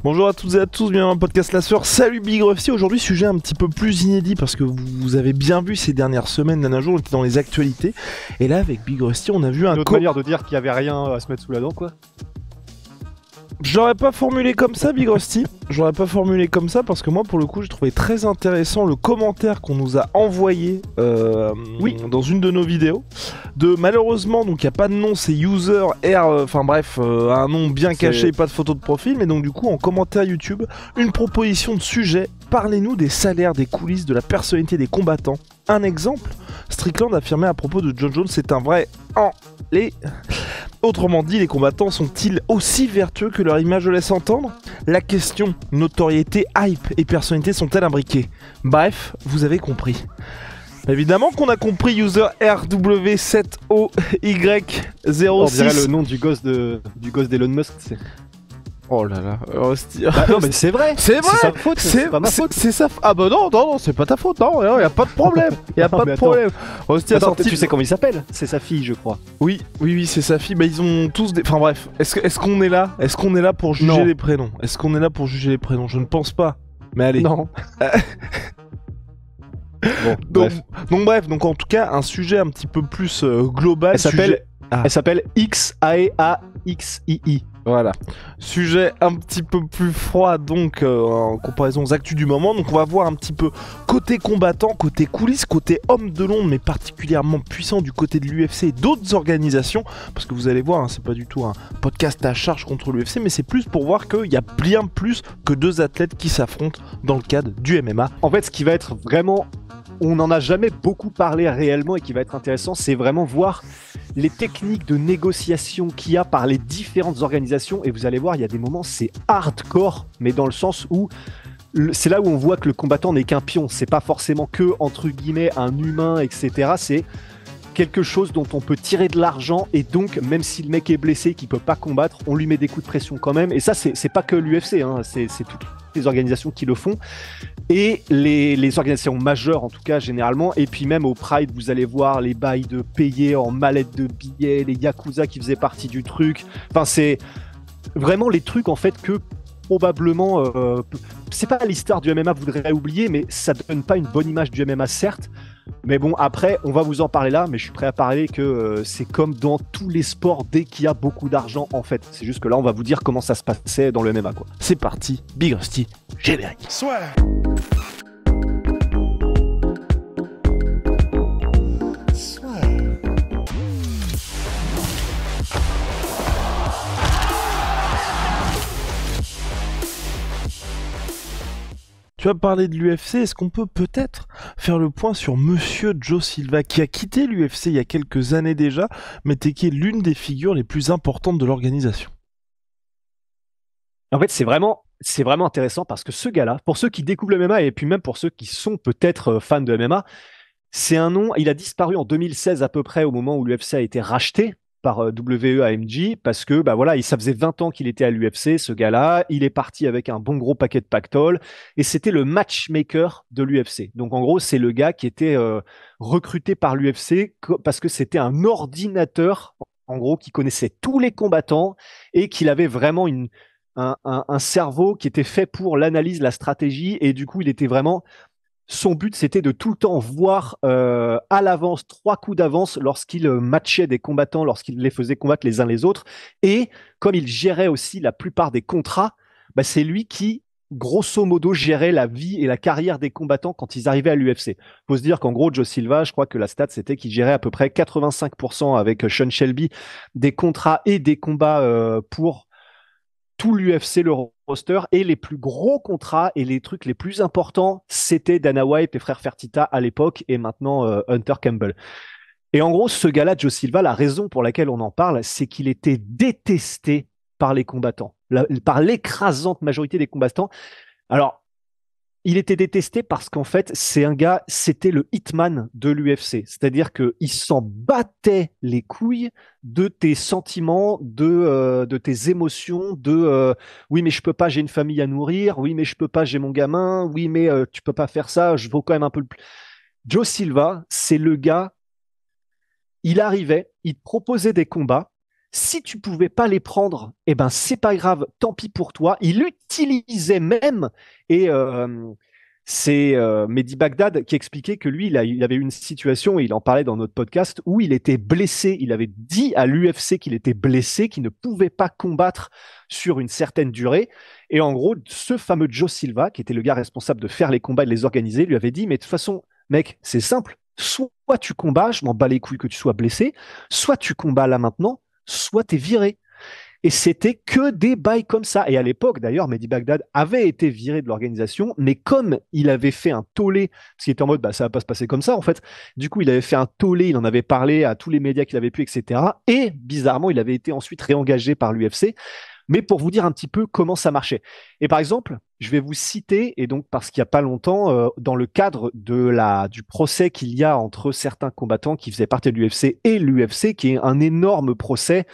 Bonjour à toutes et à tous, bienvenue dans le podcast La Sueur. Salut Big Rusty. Aujourd'hui, sujet un petit peu plus inédit parce que vous avez bien vu ces dernières semaines, d'un jour, on était dans les actualités. Et là, avec Big Rusty, on a vu un autre manière de dire qu'il y avait rien à se mettre sous la dent, quoi. Je l'aurais pas formulé comme ça, Big Rusty. Je l'aurais pas formulé comme ça parce que moi, pour le coup, j'ai trouvé très intéressant le commentaire qu'on nous a envoyé dans une de nos vidéos. Malheureusement, donc il n'y a pas de nom, c'est user R, un nom bien caché, pas de photo de profil. Mais donc du coup, en commentaire YouTube, une proposition de sujet. Parlez-nous des salaires, des coulisses, de la personnalité des combattants. Un exemple, Strickland affirmait à propos de Jon Jones, c'est un vrai Autrement dit, les combattants sont-ils aussi vertueux que leur image le laisse entendre? La question, notoriété, hype et personnalité sont-elles imbriquées? Bref, vous avez compris. Évidemment qu'on a compris, user RW7OY06. On dirait le nom du gosse d'Elon Musk, c'est... Oh là là, non mais c'est vrai. C'est vrai. C'est sa faute, c'est pas ma faute. C'est sa Ah bah non, c'est pas ta faute, non, y a pas de problème. Y a pas de problème. Attends, tu sais comment il s'appelle? C'est sa fille, je crois. Oui, c'est sa fille. Bah ils ont tous des... Enfin bref, est-ce qu'on est là? Est-ce qu'on est là pour juger les prénoms? Est-ce qu'on est là pour juger les prénoms? Je ne pense pas. Mais allez. Non. Bon, donc en tout cas, un sujet un petit peu plus global. Elle s'appelle XAEAXII. Voilà. Sujet un petit peu plus froid donc en comparaison aux actus du moment. Donc on va voir un petit peu côté combattant, côté coulisses, côté homme de l'ombre, mais particulièrement puissant du côté de l'UFC et d'autres organisations. Parce que vous allez voir, c'est pas du tout un podcast à charge contre l'UFC, mais c'est plus pour voir qu'il y a bien plus que deux athlètes qui s'affrontent dans le cadre du MMA. En fait, ce qui va être vraiment... On n'en a jamais beaucoup parlé réellement et qui va être intéressant, c'est vraiment voir les techniques de négociation qu'il y a par les différentes organisations. Et vous allez voir, il y a des moments, c'est hardcore, mais dans le sens où c'est là où on voit que le combattant n'est qu'un pion. C'est pas forcément que, entre guillemets, un humain, etc. C'est quelque chose dont on peut tirer de l'argent et donc, même si le mec est blessé, qu'il peut pas combattre, on lui met des coups de pression quand même. Et ça, c'est pas que l'UFC, hein, c'est toutes les organisations qui le font. Et les organisations majeures, en tout cas, généralement. Et puis même au Pride, vous allez voir les bails de payer en mallette de billets, les Yakuza qui faisaient partie du truc. Enfin, c'est vraiment les trucs, en fait, que probablement... c'est pas l'histoire du MMA voudrait oublier, mais ça donne pas une bonne image du MMA, certes. Mais bon, après, on va vous en parler là, mais je suis prêt à parler que c'est comme dans tous les sports dès qu'il y a beaucoup d'argent, en fait. C'est juste que là, on va vous dire comment ça se passait dans le MMA, quoi. C'est parti, Big Rusty, générique. Soit. Tu as parlé de l'UFC, est-ce qu'on peut peut-être faire le point sur Monsieur Joe Silva qui a quitté l'UFC il y a quelques années déjà, mais qui est l'une des figures les plus importantes de l'organisation? En fait, c'est vraiment intéressant parce que ce gars-là, pour ceux qui découvrent le MMA et puis même pour ceux qui sont peut-être fans de MMA, c'est un nom, il a disparu en 2016 à peu près au moment où l'UFC a été racheté par WEAMG parce que bah voilà, ça faisait 20 ans qu'il était à l'UFC, ce gars-là, il est parti avec un bon gros paquet de pactole et c'était le matchmaker de l'UFC. Donc en gros, c'est le gars qui était recruté par l'UFC parce que c'était un ordinateur en gros qui connaissait tous les combattants et qu'il avait vraiment un cerveau qui était fait pour l'analyse, la stratégie et du coup, il était vraiment... Son but, c'était de tout le temps voir à l'avance, 3 coups d'avance lorsqu'il matchait des combattants, lorsqu'il les faisait combattre les uns les autres. Et comme il gérait aussi la plupart des contrats, bah, c'est lui qui, grosso modo, gérait la vie et la carrière des combattants quand ils arrivaient à l'UFC. Faut se dire qu'en gros, Joe Silva, je crois que la stat, c'était qu'il gérait à peu près 85% avec Sean Shelby des contrats et des combats pour tout l'UFC, le roster, et les plus gros contrats et les trucs les plus importants, c'était Dana White et frère Fertitta à l'époque et maintenant Hunter Campbell. Et en gros, ce gars-là, Joe Silva, la raison pour laquelle on en parle, c'est qu'il était détesté par les combattants, par l'écrasante majorité des combattants. Alors, il était détesté parce qu'en fait, c'était le hitman de l'UFC. C'est-à-dire qu'il s'en battait les couilles de tes sentiments, de tes émotions, oui, mais je peux pas, j'ai une famille à nourrir, oui, mais je peux pas, j'ai mon gamin, oui, mais tu peux pas faire ça, je vaux quand même un peu le plus. Joe Silva, c'est le gars, il arrivait, il te proposait des combats, Si tu pouvais pas les prendre, eh ben c'est pas grave, tant pis pour toi. Il utilisait même et c'est Mehdi Bagdad qui expliquait que lui, il avait eu une situation, et il en parlait dans notre podcast, où il était blessé. Il avait dit à l'UFC qu'il était blessé, qu'il ne pouvait pas combattre sur une certaine durée. Et en gros, ce fameux Joe Silva, qui était le gars responsable de faire les combats et de les organiser, lui avait dit, mais de toute façon, mec, c'est simple. Soit tu combats, je m'en bats les couilles que tu sois blessé, soit tu combats là maintenant, soit t'es viré. Et c'était que des bails comme ça. Et à l'époque, d'ailleurs, Mehdi Bagdad avait été viré de l'organisation, mais comme il avait fait un tollé, parce qu'il était en mode, bah, ça va pas se passer comme ça, en fait. Du coup, il avait fait un tollé, il en avait parlé à tous les médias qu'il avait pu, etc. Et bizarrement, il avait été ensuite réengagé par l'UFC. Mais pour vous dire un petit peu comment ça marchait. Et par exemple, je vais vous citer, et donc parce qu'il n'y a pas longtemps, dans le cadre du procès qu'il y a entre certains combattants qui faisaient partie de l'UFC et l'UFC, qui est un énorme procès.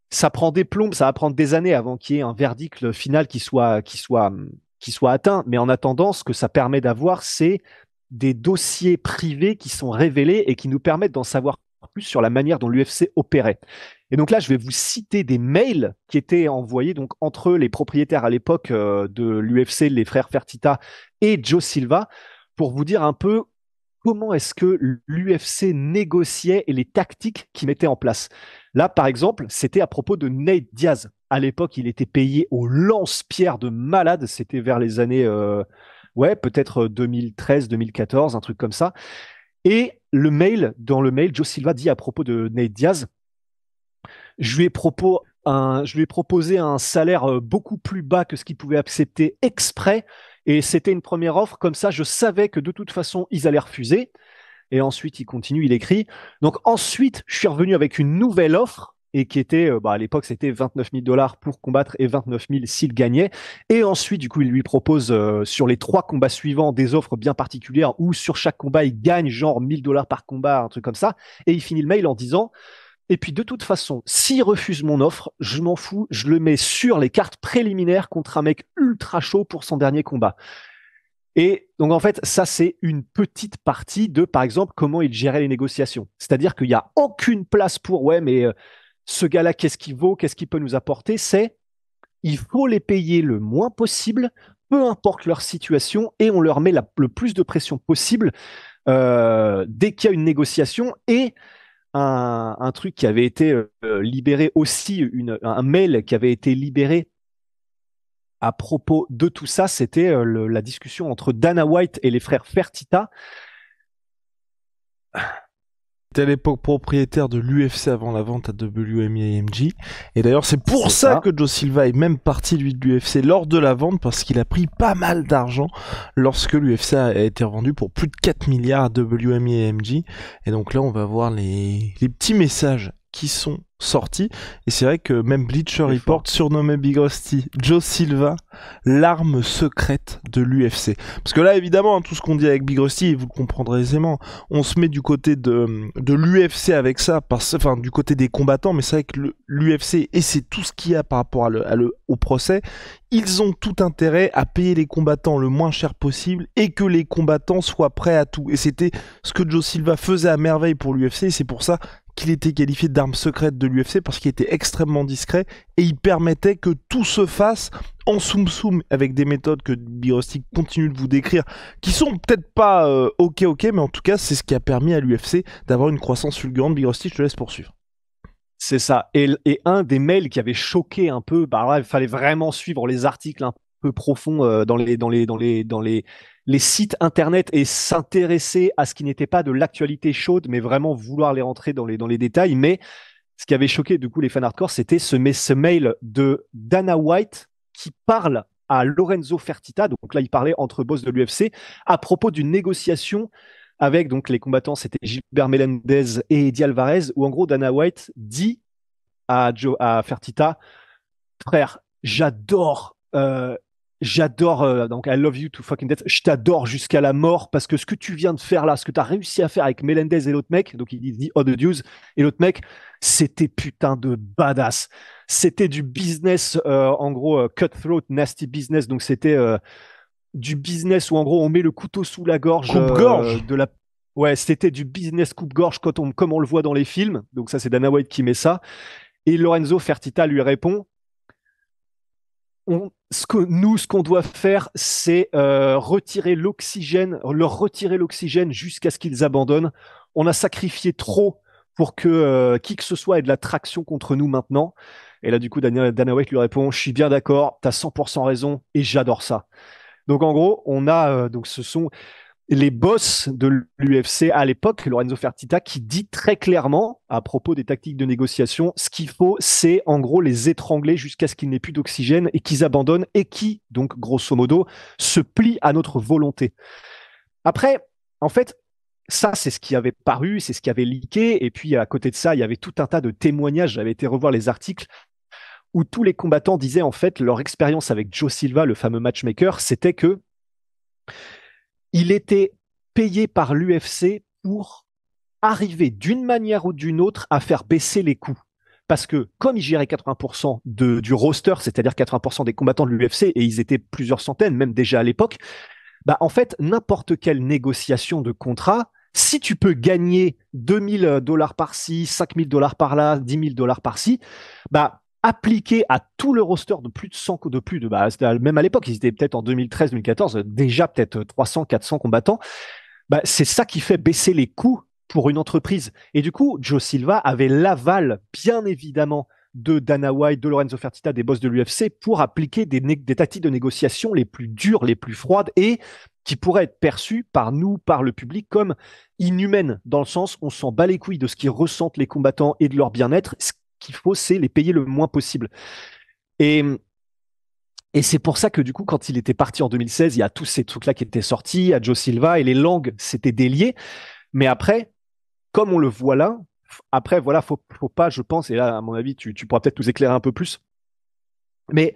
Ça prend des plombes, ça va prendre des années avant qu'il y ait un verdict final qui soit atteint. Mais en attendant, ce que ça permet d'avoir, c'est des dossiers privés qui sont révélés et qui nous permettent d'en savoir plus sur la manière dont l'UFC opérait. Et donc là, je vais vous citer des mails qui étaient envoyés donc entre les propriétaires à l'époque de l'UFC, les frères Fertitta et Joe Silva, pour vous dire un peu comment est-ce que l'UFC négociait et les tactiques qu'ils mettaient en place. Là, par exemple, c'était à propos de Nate Diaz. À l'époque, il était payé au lance-pierre de malade. C'était vers les années, ouais, peut-être 2013, 2014, un truc comme ça. Et dans le mail, Joe Silva dit à propos de Nate Diaz, je lui ai proposé un salaire beaucoup plus bas que ce qu'il pouvait accepter exprès. Et c'était une première offre. Comme ça, je savais que de toute façon, ils allaient refuser. Et ensuite, il continue, il écrit. Donc ensuite, je suis revenu avec une nouvelle offre et qui était, à l'époque, c'était 29 000 dollars pour combattre et 29 000 s'il gagnait. Et ensuite, du coup, il lui propose sur les 3 combats suivants des offres bien particulières où sur chaque combat, il gagne genre 1 000 dollars par combat, un truc comme ça. Et il finit le mail en disant, et puis de toute façon, s'il refuse mon offre, je m'en fous, je le mets sur les cartes préliminaires contre un mec ultra chaud pour son dernier combat. Et donc, en fait, ça, c'est une petite partie de, par exemple, comment il gérait les négociations. C'est-à-dire qu'il n'y a aucune place pour, ouais, mais ce gars-là, qu'est-ce qu'il vaut, qu'est-ce qu'il peut nous apporter? Il faut les payer le moins possible, peu importe leur situation, et on leur met le plus de pression possible dès qu'il y a une négociation. Et un truc qui avait été libéré aussi, un mail qui avait été libéré à propos de tout ça, c'était la discussion entre Dana White et les frères Fertitta. C'était à l'époque propriétaire de l'UFC avant la vente à WME-AMG. Et d'ailleurs, c'est pour ça que Joe Silva est même parti lui de l'UFC lors de la vente, parce qu'il a pris pas mal d'argent lorsque l'UFC a été revendu pour plus de 4 milliards à WME-AMG. Et donc là, on va voir les petits messages qui sont sortis. Et c'est vrai que même Bleacher Report surnommait Big Rusty Joe Silva l'arme secrète de l'UFC. Parce que là, évidemment, tout ce qu'on dit avec Big Rusty, vous le comprendrez aisément, on se met du côté de l'UFC avec ça, enfin du côté des combattants, mais c'est vrai que l'UFC, et c'est tout ce qu'il y a par rapport au procès, ils ont tout intérêt à payer les combattants le moins cher possible et que les combattants soient prêts à tout. Et c'était ce que Joe Silva faisait à merveille pour l'UFC, et c'est pour ça qu'il était qualifié d'arme secrète de l'UFC, parce qu'il était extrêmement discret et il permettait que tout se fasse en soum-soum avec des méthodes que Big Rusty continue de vous décrire, qui sont peut-être pas ok, mais en tout cas c'est ce qui a permis à l'UFC d'avoir une croissance fulgurante. Big Rusty, je te laisse poursuivre. C'est ça. Et un des mails qui avait choqué un peu, bah là, il fallait vraiment suivre les articles un peu profonds dans les sites internet et s'intéresser à ce qui n'était pas de l'actualité chaude, mais vraiment vouloir les rentrer dans les détails. Mais ce qui avait choqué du coup les fans hardcore, c'était ce mail de Dana White qui parle à Lorenzo Fertitta. Donc là, il parlait entre boss de l'UFC à propos d'une négociation avec donc les combattants, c'était Gilbert Melendez et Eddie Alvarez, où en gros Dana White dit à Fertitta, frère, j'adore, donc I love you to fucking death, je t'adore jusqu'à la mort, parce que ce que tu viens de faire là, ce que tu as réussi à faire avec Melendez et l'autre mec, donc il dit Oh the Deuce, et l'autre mec, c'était putain de badass. C'était du business, en gros, cutthroat, nasty business, donc c'était du business où en gros on met le couteau sous la gorge, coupe-gorge de la. Ouais, c'était du business coupe-gorge comme on le voit dans les films. Donc ça, c'est Dana White qui met ça. Et Lorenzo Fertitta lui répond, ce qu'on doit faire, c'est leur retirer l'oxygène jusqu'à ce qu'ils abandonnent. On a sacrifié trop pour que qui que ce soit ait de la traction contre nous maintenant. Et là, du coup, Dana White lui répond, je suis bien d'accord, t'as 100% raison et j'adore ça. Donc en gros, on a donc ce sont les boss de l'UFC à l'époque, Lorenzo Fertitta, qui dit très clairement, à propos des tactiques de négociation, ce qu'il faut, c'est en gros les étrangler jusqu'à ce qu'il n'ait plus d'oxygène et qu'ils abandonnent et qui, donc grosso modo, se plient à notre volonté. Après, en fait, ça, c'est ce qui avait paru, c'est ce qui avait leaké, et puis à côté de ça, il y avait tout un tas de témoignages, j'avais été revoir les articles, où tous les combattants disaient en fait leur expérience avec Joe Silva, le fameux matchmaker, c'était que il était payé par l'UFC pour arriver d'une manière ou d'une autre à faire baisser les coûts. Parce que comme il gérait 80% du roster, c'est-à-dire 80% des combattants de l'UFC, et ils étaient plusieurs centaines, même déjà à l'époque, bah en fait, n'importe quelle négociation de contrat, si tu peux gagner $2,000 par-ci, $5,000 par-là, $10,000 par-ci, bah appliqué à tout le roster de plus de 100, même à l'époque, ils étaient peut-être en 2013-2014, déjà peut-être 300, 400 combattants, bah, c'est ça qui fait baisser les coûts pour une entreprise. Et du coup, Joe Silva avait l'aval, bien évidemment, de Dana White, de Lorenzo Fertitta, des boss de l'UFC, pour appliquer des tactiques de négociation les plus dures, les plus froides, et qui pourraient être perçues par nous, par le public, comme inhumaines, dans le sens on s'en bat les couilles de ce qu'ils ressentent les combattants et de leur bien-être. Ce qu'il faut, c'est les payer le moins possible. Et c'est pour ça que du coup, quand il était parti en 2016, il y a tous ces trucs-là qui étaient sortis, à Joe Silva, et les langues s'étaient déliées. Mais après, comme on le voit là, après, voilà, faut pas, je pense, et là, à mon avis, tu pourras peut-être nous éclairer un peu plus, mais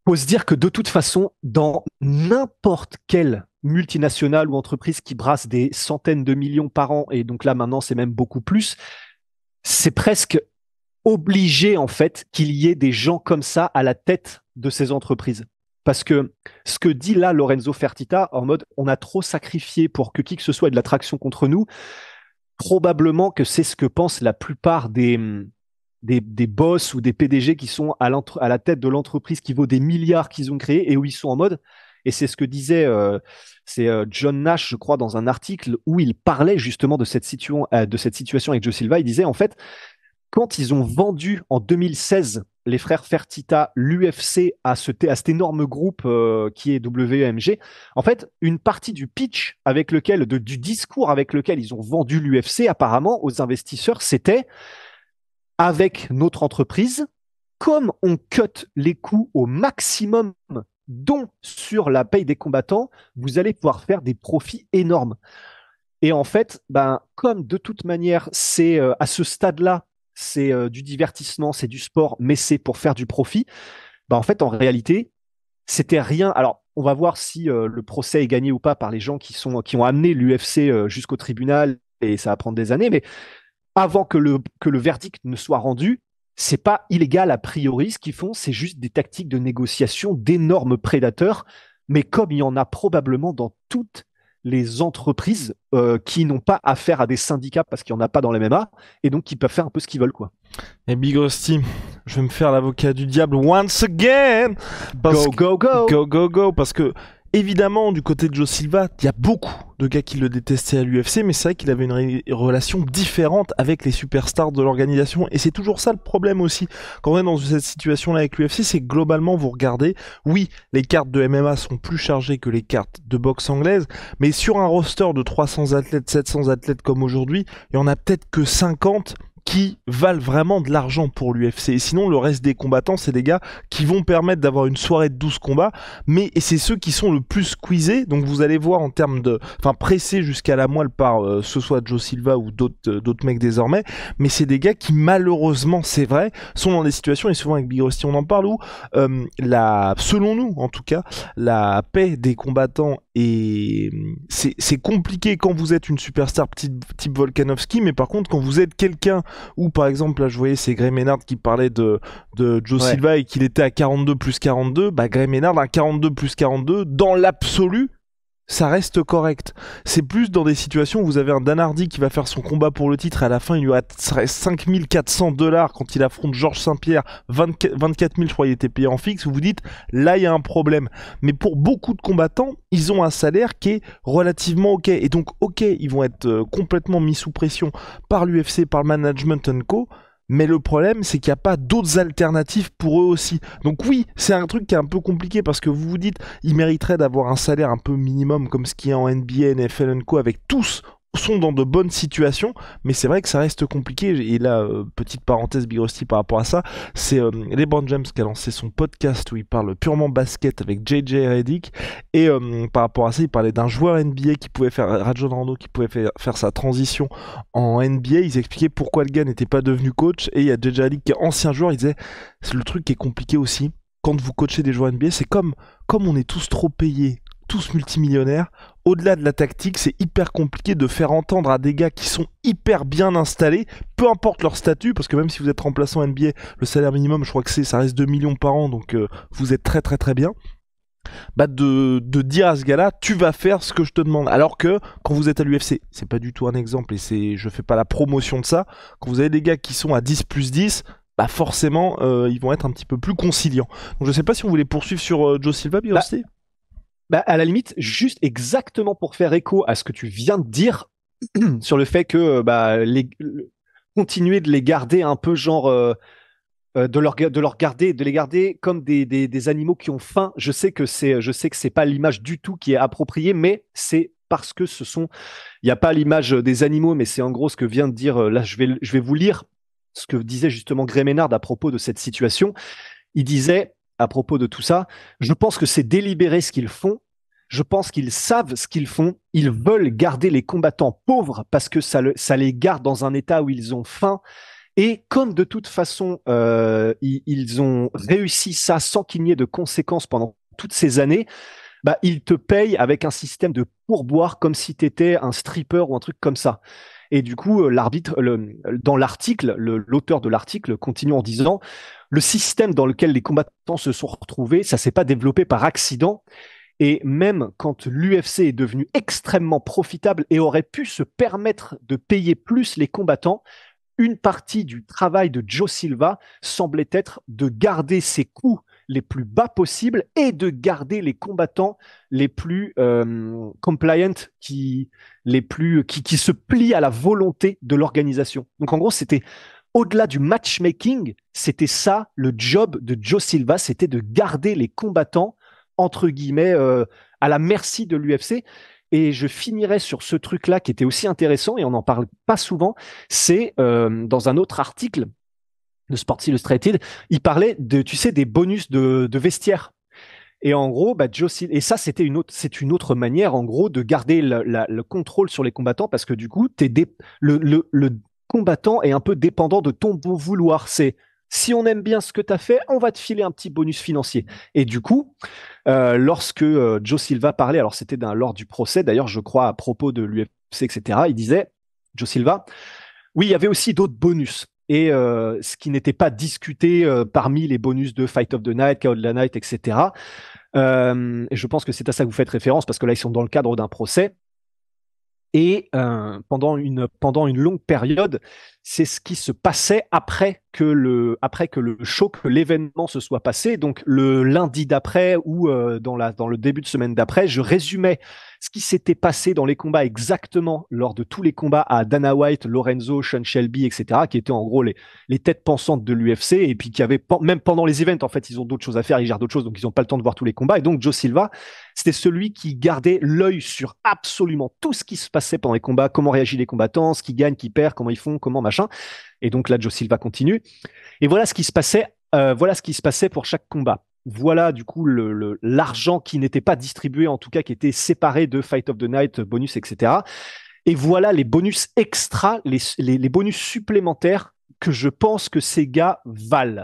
faut se dire que de toute façon, dans n'importe quelle multinationale ou entreprise qui brasse des centaines de millions par an, et donc là, maintenant, c'est même beaucoup plus, c'est presque obligé, en fait, qu'il y ait des gens comme ça à la tête de ces entreprises. Parce que ce que dit là Lorenzo Fertitta, en mode on a trop sacrifié pour que qui que ce soit ait de l'attraction contre nous, probablement que c'est ce que pensent la plupart des boss ou des PDG qui sont à la tête de l'entreprise qui vaut des milliards qu'ils ont créé et où ils sont en mode, et c'est ce que disait John Nash, je crois, dans un article où il parlait justement de cette situation avec Joe Silva. Il disait en fait, quand ils ont vendu en 2016 les frères Fertitta l'UFC à cet énorme groupe qui est WMG, en fait, une partie du pitch avec lequel, du discours avec lequel ils ont vendu l'UFC apparemment aux investisseurs, c'était avec notre entreprise, comme on cut les coûts au maximum, dont sur la paye des combattants, vous allez pouvoir faire des profits énormes. Et en fait, ben, comme de toute manière, c'est à ce stade-là, c'est du divertissement, c'est du sport, mais c'est pour faire du profit. Bah en fait, en réalité, c'était rien. Alors, on va voir si le procès est gagné ou pas par les gens qui ont amené l'UFC jusqu'au tribunal, et ça va prendre des années. Mais avant que le verdict ne soit rendu, c'est pas illégal a priori. Ce qu'ils font, c'est juste des tactiques de négociation d'énormes prédateurs. Mais comme il y en a probablement dans toutes les entreprises qui n'ont pas affaire à des syndicats parce qu'il n'y en a pas dans les MMA et donc qui peuvent faire un peu ce qu'ils veulent, quoi. Et Big Rusty, je vais me faire l'avocat du diable once again. Go, parce que évidemment, du côté de Joe Silva, il y a beaucoup de gars qui le détestaient à l'UFC, mais c'est vrai qu'il avait une relation différente avec les superstars de l'organisation, et c'est toujours ça le problème aussi. Quand on est dans cette situation-là avec l'UFC, c'est que globalement, vous regardez, oui, les cartes de MMA sont plus chargées que les cartes de boxe anglaise, mais sur un roster de 300 athlètes, 700 athlètes comme aujourd'hui, il y en a peut-être que 50 qui valent vraiment de l'argent pour l'UFC. Et sinon, le reste des combattants, c'est des gars qui vont permettre d'avoir une soirée de 12 combats, mais et c'est ceux qui sont le plus squeezés. Donc vous allez voir en termes de... Enfin, pressés jusqu'à la moelle par ce soit Joe Silva ou d'autres mecs désormais, mais c'est des gars qui, malheureusement, c'est vrai, sont dans des situations, et souvent avec Big Rusty, on en parle, où selon nous, en tout cas, la paix des combattants et c'est compliqué quand vous êtes une superstar type Volkanovski, mais par contre quand vous êtes quelqu'un où par exemple là je voyais c'est Gray Maynard qui parlait de Joe Silva et qu'il était à 42 plus 42, bah Gray Maynard à 42 plus 42 dans l'absolu ça reste correct. C'est plus dans des situations où vous avez un Dan Hardy qui va faire son combat pour le titre et à la fin il lui reste 5400 $ quand il affronte Georges Saint-Pierre, 24 000 je crois il était payé en fixe, où vous dites là il y a un problème. Mais pour beaucoup de combattants, ils ont un salaire qui est relativement ok. Et donc ok, ils vont être complètement mis sous pression par l'UFC, par le management co. Mais le problème, c'est qu'il n'y a pas d'autres alternatives pour eux aussi. Donc oui, c'est un truc qui est un peu compliqué parce que vous vous dites, ils mériteraient d'avoir un salaire un peu minimum comme ce qu'il y a en NBA, NFL Co. Avec tous sont dans de bonnes situations, mais c'est vrai que ça reste compliqué. Et là, petite parenthèse Big Rusty par rapport à ça, c'est LeBron James qui a lancé son podcast où il parle purement basket avec JJ Redick, et par rapport à ça, il parlait d'un joueur NBA qui pouvait faire, Rajon Rondo, qui pouvait faire sa transition en NBA. Ils expliquaient pourquoi le gars n'était pas devenu coach, et il y a JJ Redick qui est ancien joueur, il disait, c'est le truc qui est compliqué aussi, quand vous coachez des joueurs NBA, c'est comme on est tous trop payés, tous multimillionnaires, au-delà de la tactique, c'est hyper compliqué de faire entendre à des gars qui sont hyper bien installés, peu importe leur statut, parce que même si vous êtes remplaçant NBA, le salaire minimum, je crois que ça reste 2 millions par an, donc vous êtes très très très bien. Bah de dire à ce gars-là, tu vas faire ce que je te demande. Alors que quand vous êtes à l'UFC, c'est pas du tout un exemple, et je fais pas la promotion de ça, quand vous avez des gars qui sont à 10+10, bah forcément, ils vont être un petit peu plus conciliants. Donc je sais pas si vous voulez poursuivre sur Joe Silva, Birosti. Bah, à la limite, juste exactement pour faire écho à ce que tu viens de dire sur le fait que continuer de les garder un peu genre de les garder comme des animaux qui ont faim. Je sais que c'est pas l'image du tout qui est appropriée, mais c'est parce que il n'y a pas l'image des animaux, mais c'est en gros ce que vient de dire. Là, je vais vous lire ce que disait justement Gray Ménard à propos de cette situation. Il disait à propos de tout ça, je pense que c'est délibéré ce qu'ils font. Je pense qu'ils savent ce qu'ils font. Ils veulent garder les combattants pauvres parce que ça les garde dans un état où ils ont faim. Et comme de toute façon, ils ont réussi ça sans qu'il n'y ait de conséquences pendant toutes ces années, bah, ils te payent avec un système de pourboire comme si tu étais un stripper ou un truc comme ça. Et du coup, dans l'article, l'auteur de l'article continue en disant, le système dans lequel les combattants se sont retrouvés, ça s'est pas développé par accident. Et même quand l'UFC est devenu extrêmement profitable et aurait pu se permettre de payer plus les combattants, une partie du travail de Joe Silva semblait être de garder ses coûts les plus bas possibles et de garder les combattants les plus compliant, qui se plient à la volonté de l'organisation. Donc en gros, c'était au-delà du matchmaking, c'était ça le job de Joe Silva, c'était de garder les combattants entre guillemets à la merci de l'UFC. Et je finirai sur ce truc-là qui était aussi intéressant et on n'en parle pas souvent. C'est dans un autre article de Sports Illustrated, il parlait tu sais, des bonus de vestiaire. Et en gros, bah, et ça, c'est une autre manière, en gros, de garder le contrôle sur les combattants parce que du coup, le combattant est un peu dépendant de ton bon vouloir. Si on aime bien ce que tu as fait, on va te filer un petit bonus financier. Et du coup, lorsque Joe Silva parlait, alors c'était lors du procès, d'ailleurs, je crois, à propos de l'UFC, etc., il disait, Joe Silva, oui, il y avait aussi d'autres bonus. Et ce qui n'était pas discuté parmi les bonus de Fight of the Night, KO de la Night, etc. Et je pense que c'est à ça que vous faites référence, parce que là, ils sont dans le cadre d'un procès. Et pendant une longue période, c'est ce qui se passait après que le show, que l'événement se soit passé. Donc le lundi d'après ou dans le début de semaine d'après, je résumais ce qui s'était passé dans les combats exactement lors de tous les combats à Dana White, Lorenzo, Sean Shelby, etc., qui étaient en gros les têtes pensantes de l'UFC et puis qui avaient, même pendant les events, en fait, ils ont d'autres choses à faire, ils gèrent d'autres choses, donc ils n'ont pas le temps de voir tous les combats. Et donc Joe Silva, c'était celui qui gardait l'œil sur absolument tout ce qui se passait pendant les combats, comment réagissent les combattants, ce qui gagne, qui perd, comment ils font, comment machin. Et donc là, Joe Silva continue. Et voilà ce qui se passait pour chaque combat. Voilà du coup l'argent qui n'était pas distribué, en tout cas qui était séparé de Fight of the Night, bonus, etc. Et voilà les bonus extra, les bonus supplémentaires que je pense que ces gars valent.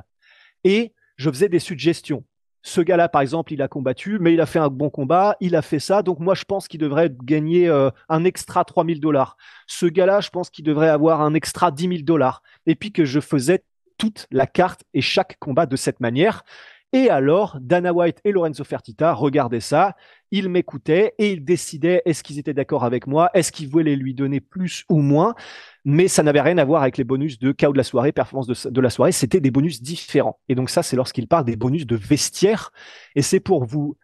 Et je faisais des suggestions. Ce gars-là, par exemple, il a combattu, mais il a fait un bon combat, il a fait ça, donc moi je pense qu'il devrait gagner un extra 3 000 $. Ce gars-là, je pense qu'il devrait avoir un extra 10 000 $. Et puis que je faisais toute la carte et chaque combat de cette manière. Et alors, Dana White et Lorenzo Fertitta regardaient ça, ils m'écoutaient et ils décidaient est-ce qu'ils étaient d'accord avec moi, est-ce qu'ils voulaient lui donner plus ou moins, mais ça n'avait rien à voir avec les bonus de KO de la soirée, performance de la soirée, c'était des bonus différents. Et donc ça, c'est lorsqu'ils parlent des bonus de vestiaire, et c'est pour vous.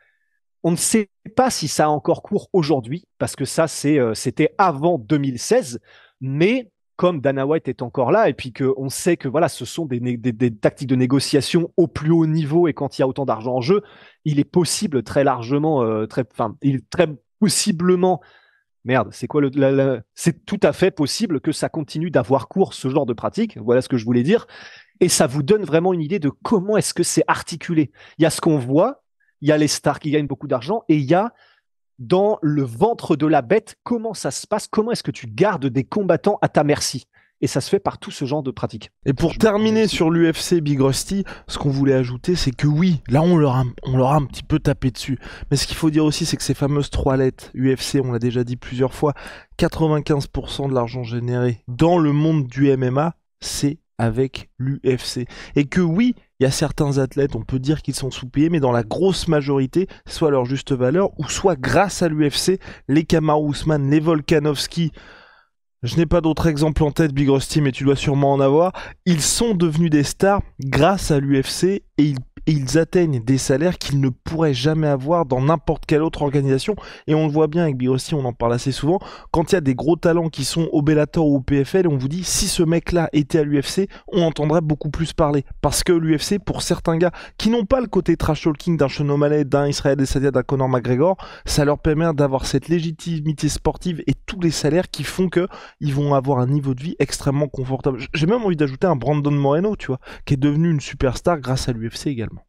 On ne sait pas si ça a encore cours aujourd'hui, parce que ça, c'était avant 2016, mais comme Dana White est encore là, et puis qu'on sait que voilà, ce sont des tactiques de négociation au plus haut niveau, et quand il y a autant d'argent en jeu, il est possible très largement, il est très possiblement, merde, c'est quoi c'est tout à fait possible que ça continue d'avoir cours ce genre de pratique. Voilà ce que je voulais dire, et ça vous donne vraiment une idée de comment est-ce que c'est articulé. Il y a ce qu'on voit, il y a les stars qui gagnent beaucoup d'argent, et il y a dans le ventre de la bête, comment ça se passe, comment est-ce que tu gardes des combattants à ta merci. Et ça se fait par tout ce genre de pratiques. Et pour terminer sur l'UFC Big Rusty, ce qu'on voulait ajouter, c'est que oui, là on leur a un petit peu tapé dessus. Mais ce qu'il faut dire aussi, c'est que ces fameuses 3 lettres UFC, on l'a déjà dit plusieurs fois, 95% de l'argent généré dans le monde du MMA, c'est avec l'UFC. Et que oui, il y a certains athlètes, on peut dire qu'ils sont sous-payés, mais dans la grosse majorité, soit leur juste valeur, ou soit grâce à l'UFC, les Kamaru Usman, les Volkanovski, je n'ai pas d'autres exemples en tête, Big Rusty, mais tu dois sûrement en avoir, ils sont devenus des stars grâce à l'UFC et ils atteignent des salaires qu'ils ne pourraient jamais avoir dans n'importe quelle autre organisation. Et on le voit bien avec Big Rusty, on en parle assez souvent, quand il y a des gros talents qui sont au Bellator ou au PFL, on vous dit, si ce mec-là était à l'UFC, on entendrait beaucoup plus parler. Parce que l'UFC, pour certains gars qui n'ont pas le côté trash talking d'un Sean O'Malley, d'un Israel Adesanya, d'un Conor McGregor, ça leur permet d'avoir cette légitimité sportive et tous les salaires qui font que ils vont avoir un niveau de vie extrêmement confortable. J'ai même envie d'ajouter un Brandon Moreno, tu vois, qui est devenu une superstar grâce à l'UFC également.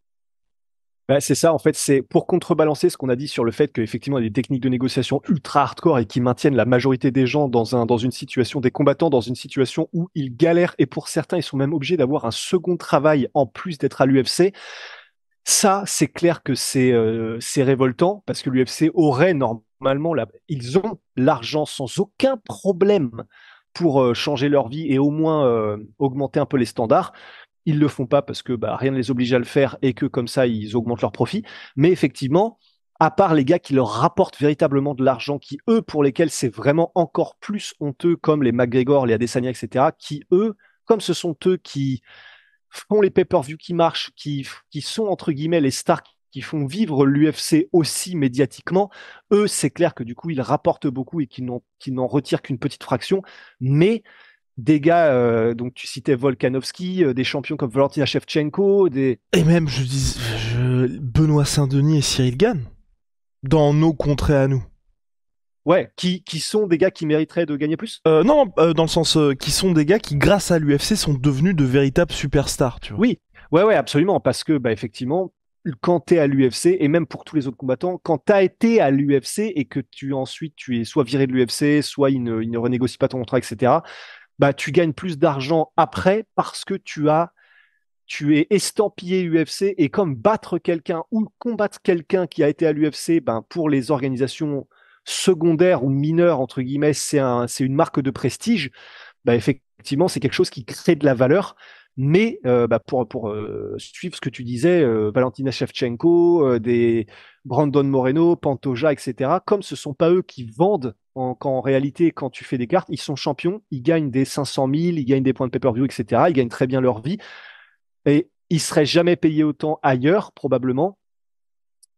Bah, c'est ça, en fait, c'est pour contrebalancer ce qu'on a dit sur le fait qu'effectivement, il y a des techniques de négociation ultra hardcore et qui maintiennent la majorité des gens dans une situation, des combattants dans une situation où ils galèrent et pour certains, ils sont même obligés d'avoir un second travail en plus d'être à l'UFC. Ça, c'est clair que c'est révoltant parce que l'UFC aurait normalement, ils ont l'argent sans aucun problème pour changer leur vie et au moins augmenter un peu les standards. Ils le font pas parce que bah, rien ne les oblige à le faire et que comme ça ils augmentent leurs profits. Mais effectivement, à part les gars qui leur rapportent véritablement de l'argent, qui eux pour lesquels c'est vraiment encore plus honteux, comme les McGregor, les Adesanya, etc., qui eux, comme ce sont eux qui font les pay-per-view qui marchent, qui sont entre guillemets les stars qui font vivre l'UFC aussi médiatiquement, eux, c'est clair que du coup, ils rapportent beaucoup et qu'ils n'en retirent qu'une petite fraction. Mais des gars, donc tu citais Volkanovski, des champions comme Valentina Shevchenko, Et même, Benoît Saint-Denis et Cyril Gane, dans nos contrées à nous. Ouais, qui sont des gars qui mériteraient de gagner plus? Non, dans le sens qui sont des gars qui, grâce à l'UFC, sont devenus de véritables superstars, tu vois. Oui, ouais, absolument, parce que bah, effectivement, quand tu es à l'UFC, et même pour tous les autres combattants, quand tu as été à l'UFC et que ensuite tu es soit viré de l'UFC, soit ils ne renégocient pas ton contrat, etc., bah, tu gagnes plus d'argent après parce que tu es estampillé UFC et comme battre quelqu'un ou combattre quelqu'un qui a été à l'UFC, ben, pour les organisations secondaires ou mineures, entre guillemets, c'est une marque de prestige. Ben, effectivement, c'est quelque chose qui crée de la valeur. Mais bah, pour suivre ce que tu disais, Valentina Shevchenko, des Brandon Moreno, Pantoja, etc., comme ce sont pas eux qui vendent, qu'en réalité, quand tu fais des cartes, ils sont champions, ils gagnent des 500 000, ils gagnent des points de pay-per-view, etc., ils gagnent très bien leur vie. Et ils seraient jamais payés autant ailleurs, probablement.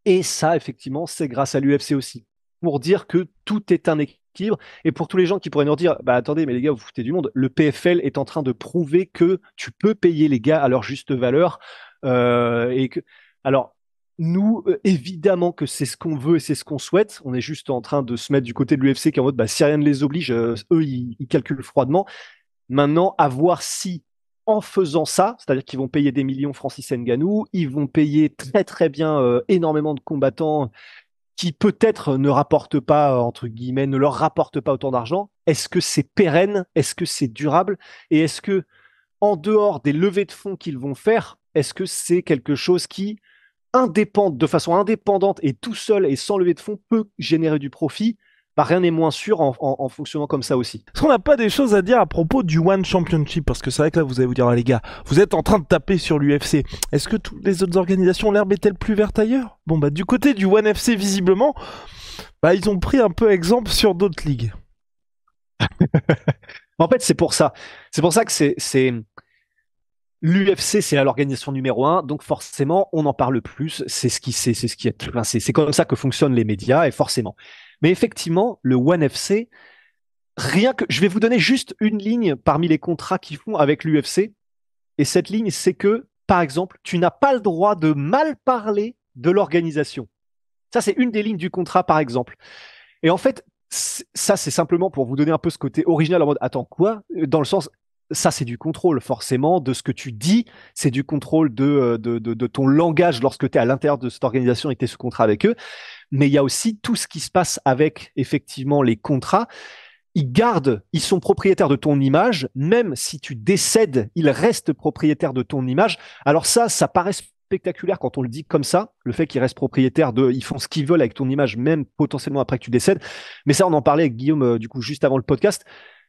Et ça, effectivement, c'est grâce à l'UFC aussi. Pour dire que tout est un équilibre. Et pour tous les gens qui pourraient nous dire, bah attendez, mais les gars, vous foutez du monde. Le PFL est en train de prouver que tu peux payer les gars à leur juste valeur. Et que, alors, nous, évidemment que c'est ce qu'on veut et c'est ce qu'on souhaite. On est juste en train de se mettre du côté de l'UFC qui est en mode, bah, si rien ne les oblige, eux, ils calculent froidement. Maintenant, à voir si en faisant ça, c'est-à-dire qu'ils vont payer des millions Francis Ngannou, ils vont payer très très bien énormément de combattants qui peut-être ne rapportent pas, entre guillemets, ne leur rapportent pas autant d'argent. Est-ce que c'est pérenne? Est-ce que c'est durable? Et est-ce que, en dehors des levées de fonds qu'ils vont faire, est-ce que c'est quelque chose qui, de façon indépendante et tout seul et sans levée de fonds, peut générer du profit? bah, rien n'est moins sûr en fonctionnant comme ça aussi. Est-ce qu'on n'a pas des choses à dire à propos du One Championship? Parce que c'est vrai que là, vous allez vous dire, ah, les gars, vous êtes en train de taper sur l'UFC. Est-ce que toutes les autres organisations, l'herbe est-elle plus verte ailleurs? Bon, bah, du côté du One FC, visiblement, bah, ils ont pris un peu exemple sur d'autres ligues. En fait, c'est pour ça. C'est pour ça que c'est l'UFC, c'est l'organisation numéro un, donc forcément, on en parle plus. C'est ce qui est, enfin, c'est comme ça que fonctionnent les médias, et forcément. Mais effectivement, le One FC, rien que, je vais vous donner juste une ligne parmi les contrats qu'ils font avec l'UFC, et cette ligne, c'est que, par exemple, tu n'as pas le droit de mal parler de l'organisation. Ça, c'est une des lignes du contrat, par exemple. Et en fait, ça, c'est simplement pour vous donner un peu ce côté original en mode, attends, quoi? Dans le sens, ça, c'est du contrôle, forcément, de ce que tu dis, c'est du contrôle de ton langage lorsque tu es à l'intérieur de cette organisation et que tu es sous contrat avec eux. Mais il y a aussi tout ce qui se passe avec, effectivement, les contrats. Ils sont propriétaires de ton image, même si tu décèdes, ils restent propriétaires de ton image. Alors ça paraît spectaculaire quand on le dit comme ça, le fait qu'ils restent propriétaires ils font ce qu'ils veulent avec ton image, même potentiellement après que tu décèdes. Mais ça, on en parlait avec Guillaume, du coup, juste avant le podcast.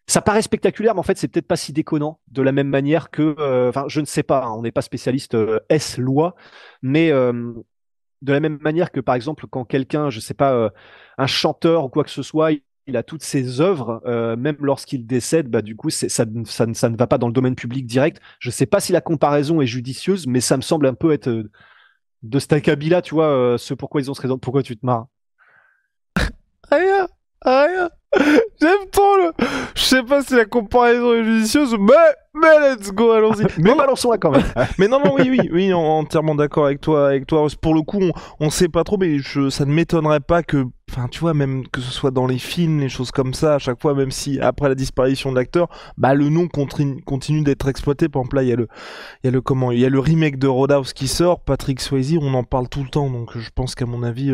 Ça paraît spectaculaire, mais en fait, c'est peut-être pas si déconnant, de la même manière que, enfin, je ne sais pas, hein, on n'est pas spécialiste S-loi, mais de la même manière que, par exemple, quand quelqu'un, je sais pas, un chanteur ou quoi que ce soit, il a toutes ses œuvres, même lorsqu'il décède, bah, du coup, ça ne va pas dans le domaine public direct. Je sais pas si la comparaison est judicieuse, mais ça me semble un peu être de cet acabit-là, tu vois, ce pourquoi ils ont ce raison. Pourquoi tu te marres? Rien, rien. J'aime trop le. Je sais pas si la comparaison est judicieuse, mais let's go, allons-y. Mais Non, non, balançons-la quand même. mais non, non, oui, oui, oui, entièrement d'accord avec toi, avec toi. Pour le coup, on sait pas trop, mais ça ne m'étonnerait pas que, enfin, tu vois, même que ce soit dans les films, les choses comme ça, à chaque fois, même si après la disparition de l'acteur, bah le nom continue d'être exploité. Par exemple, là, il y a le remake de Roadhouse qui sort, Patrick Swayze, on en parle tout le temps, donc je pense qu'à mon avis,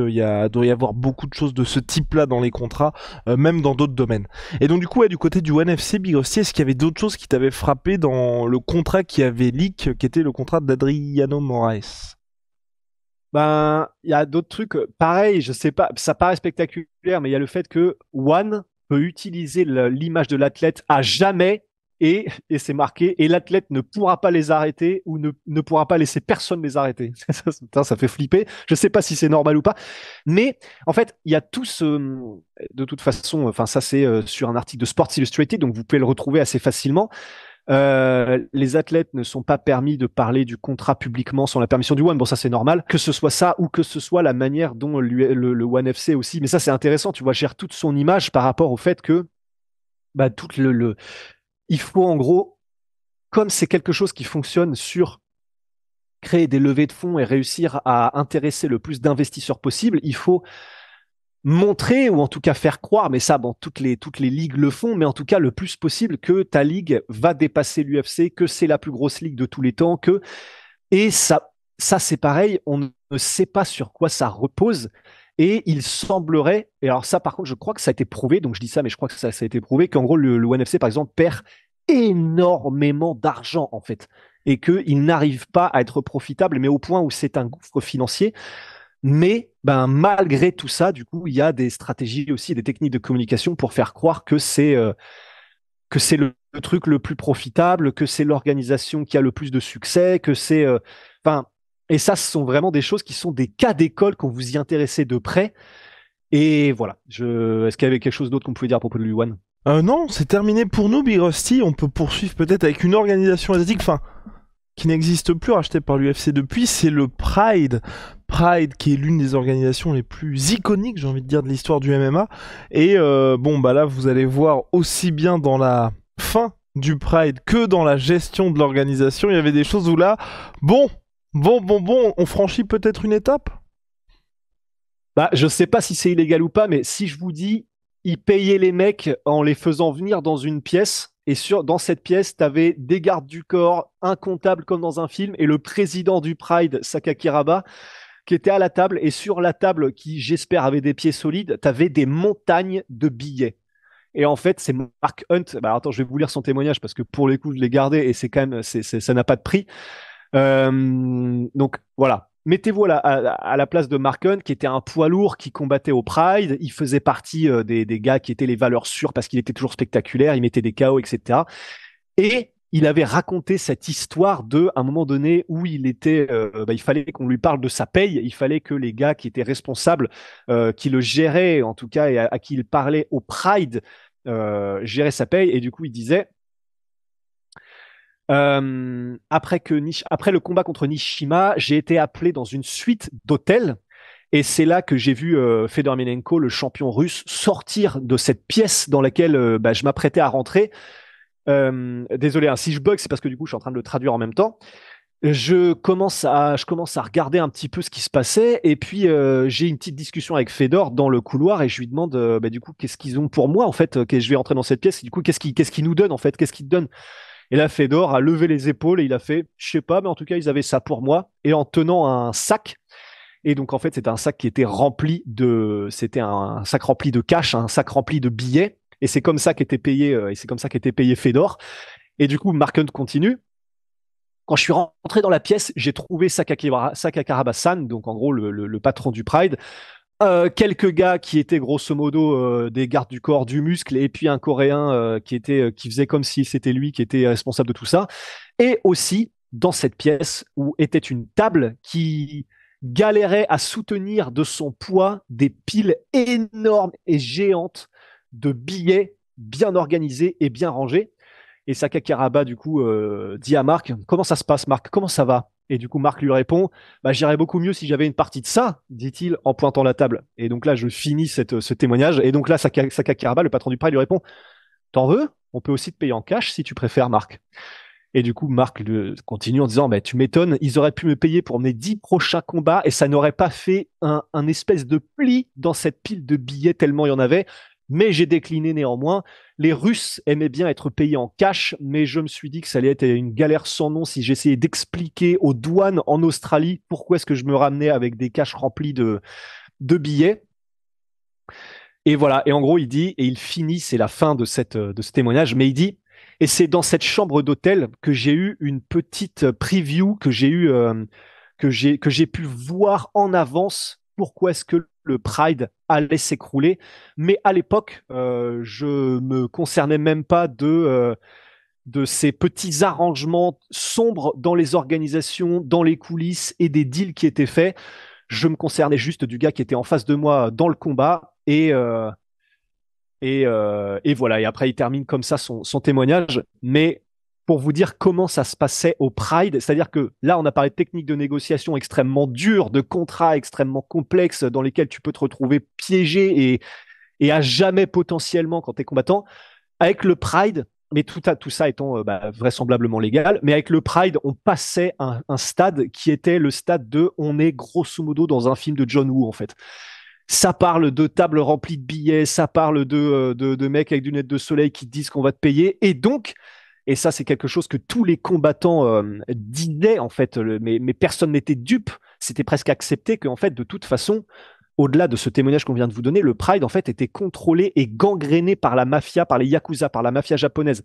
doit y avoir beaucoup de choses de ce type-là dans les contrats, même dans d'autres domaines. Et donc du coup, ouais, du côté du One FC, Big Rusty, est-ce qu'il y avait d'autres choses qui t'avaient frappé dans le contrat qui avait leak, qui était le contrat d'Adriano Moraes? Ben, il y a d'autres trucs, pareil, je sais pas, ça paraît spectaculaire, mais il y a le fait que One peut utiliser l'image de l'athlète à jamais et c'est marqué, et l'athlète ne pourra pas les arrêter ou ne pourra pas laisser personne les arrêter. Ça fait flipper. Je sais pas si c'est normal ou pas, mais en fait, il y a tout ce, de toute façon, enfin, ça c'est sur un article de Sports Illustrated, donc vous pouvez le retrouver assez facilement. Les athlètes ne sont pas permis de parler du contrat publiquement sans la permission du One. Bon, ça c'est normal. Que ce soit ça ou que ce soit la manière dont le One FC aussi. Mais ça c'est intéressant. Tu vois, gère toute son image par rapport au fait que bah, il faut en gros, comme c'est quelque chose qui fonctionne sur créer des levées de fonds et réussir à intéresser le plus d'investisseurs possible, il faut montrer ou en tout cas faire croire, mais ça, bon, toutes les ligues le font, mais en tout cas le plus possible que ta ligue va dépasser l'UFC, que c'est la plus grosse ligue de tous les temps, et ça c'est pareil, on ne sait pas sur quoi ça repose. Et il semblerait, et alors ça par contre je crois que ça a été prouvé, donc je dis ça, mais je crois que ça a été prouvé qu'en gros le ONE FC par exemple perd énormément d'argent en fait, et qu'il n'arrive pas à être profitable, mais au point où c'est un gouffre financier. Mais ben, malgré tout ça, du coup, il y a des stratégies aussi, des techniques de communication pour faire croire que c'est le truc le plus profitable, que c'est l'organisation qui a le plus de succès, que c'est, enfin, et ça, ce sont vraiment des choses qui sont des cas d'école quand vous y intéressez de près. Et voilà. Est-ce qu'il y avait quelque chose d'autre qu'on pouvait dire à propos de Luan? Non, c'est terminé pour nous, Big Rusty. On peut poursuivre peut-être avec une organisation asiatique, enfin, qui n'existe plus, rachetée par l'UFC depuis, c'est le Pride. Pride, qui est l'une des organisations les plus iconiques, j'ai envie de dire, de l'histoire du MMA. Et bon, bah là, vous allez voir aussi bien dans la fin du Pride que dans la gestion de l'organisation, il y avait des choses où là, bon, on franchit peut-être une étape. Bah, je sais pas si c'est illégal ou pas, mais si je vous dis, ils payaient les mecs en les faisant venir dans une pièce. Et dans cette pièce, tu avais des gardes du corps, un comptable comme dans un film, et le président du Pride, Sakakiraba, qui était à la table. Et sur la table, qui j'espère avait des pieds solides, tu avais des montagnes de billets. Et en fait, c'est Mark Hunt. Bah, attends, je vais vous lire son témoignage parce que pour les coups, je l'ai gardé et c'est quand même, ça n'a pas de prix. Donc voilà. mettez-vous à la place de Mark Hunt, qui était un poids lourd qui combattait au Pride. Il faisait partie des gars qui étaient les valeurs sûres parce qu'il était toujours spectaculaire, il mettait des KO, etc. Et il avait raconté cette histoire à un moment donné où il fallait qu'on lui parle de sa paye, il fallait que les gars qui étaient responsables, qui le géraient en tout cas et à qui il parlait au Pride, géraient sa paye. Et du coup, il disait, après le combat contre Nishima, j'ai été appelé dans une suite d'hôtels. Et c'est là que j'ai vu Fedor Emelianenko, le champion russe, sortir de cette pièce dans laquelle je m'apprêtais à rentrer. Désolé, hein, si je bug, c'est parce que du coup, je suis en train de le traduire en même temps. Je commence à regarder un petit peu ce qui se passait, et puis j'ai une petite discussion avec Fedor dans le couloir, et je lui demande du coup qu'est-ce qu'ils ont pour moi en fait, que je vais entrer dans cette pièce. Et du coup, qu'est-ce qu'ils nous donnent en fait, qu'est-ce qu'ils te donnent? Et là, Fedor a levé les épaules et il a fait, je sais pas, mais en tout cas, ils avaient ça pour moi, et en tenant un sac. Et donc en fait, c'était un sac qui était c'était un sac rempli de cash, un sac rempli de billets. Et c'est comme ça qu'était payé, Fedor. Et du coup, Mark Hunt continue. Quand je suis rentré dans la pièce, j'ai trouvé Sakakibara-san, donc en gros le patron du Pride, quelques gars qui étaient grosso modo des gardes du corps, du muscle, et puis un Coréen qui faisait comme si c'était lui qui était responsable de tout ça. Et aussi dans cette pièce où était une table qui galérait à soutenir de son poids des piles énormes et géantes de billets bien organisés et bien rangés. Et Sakakaraba, du coup, dit à Marc, comment ça se passe, Marc? Comment ça va? Et du coup, Marc lui répond, bah, j'irais beaucoup mieux si j'avais une partie de ça, dit-il en pointant la table. Et donc là, je finis ce témoignage. Et donc là, Sakakaraba, le patron du Pride, lui répond, t'en veux? On peut aussi te payer en cash si tu préfères, Marc. Et du coup, Marc continue en disant, bah, tu m'étonnes, ils auraient pu me payer pour mes 10 prochains combats et ça n'aurait pas fait un espèce de pli dans cette pile de billets tellement il y en avait. Mais j'ai décliné néanmoins. Les Russes aimaient bien être payés en cash, mais je me suis dit que ça allait être une galère sans nom si j'essayais d'expliquer aux douanes en Australie pourquoi est-ce que je me ramenais avec des caches remplis de billets. Et voilà, et en gros, il dit, et il finit, c'est la fin de ce témoignage, mais il dit, et c'est dans cette chambre d'hôtel que j'ai eu une petite preview, que j'ai pu voir en avance pourquoi est-ce que le Pride allait s'écrouler. Mais à l'époque, je me concernais même pas de ces petits arrangements sombres dans les organisations, dans les coulisses et des deals qui étaient faits. Je me concernais juste du gars qui était en face de moi dans le combat et voilà. Et après, il termine comme ça son témoignage. Mais pour vous dire comment ça se passait au Pride, c'est-à-dire que là, on a parlé de techniques de négociation extrêmement dures, de contrats extrêmement complexes dans lesquels tu peux te retrouver piégé et à jamais potentiellement quand tu es combattant. Avec le Pride, mais tout ça étant vraisemblablement légal, mais avec le Pride, on passait un stade qui était le stade de on est grosso modo dans un film de John Woo, en fait. Ça parle de tables remplies de billets, ça parle de mecs avec des lunettes de soleil qui te disent qu'on va te payer. Et donc, et ça, c'est quelque chose que tous les combattants disaient, en fait, mais personne n'était dupe. C'était presque accepté qu'en fait, de toute façon, au-delà de ce témoignage qu'on vient de vous donner, le Pride, en fait, était contrôlé et gangréné par la mafia, par les Yakuza, par la mafia japonaise.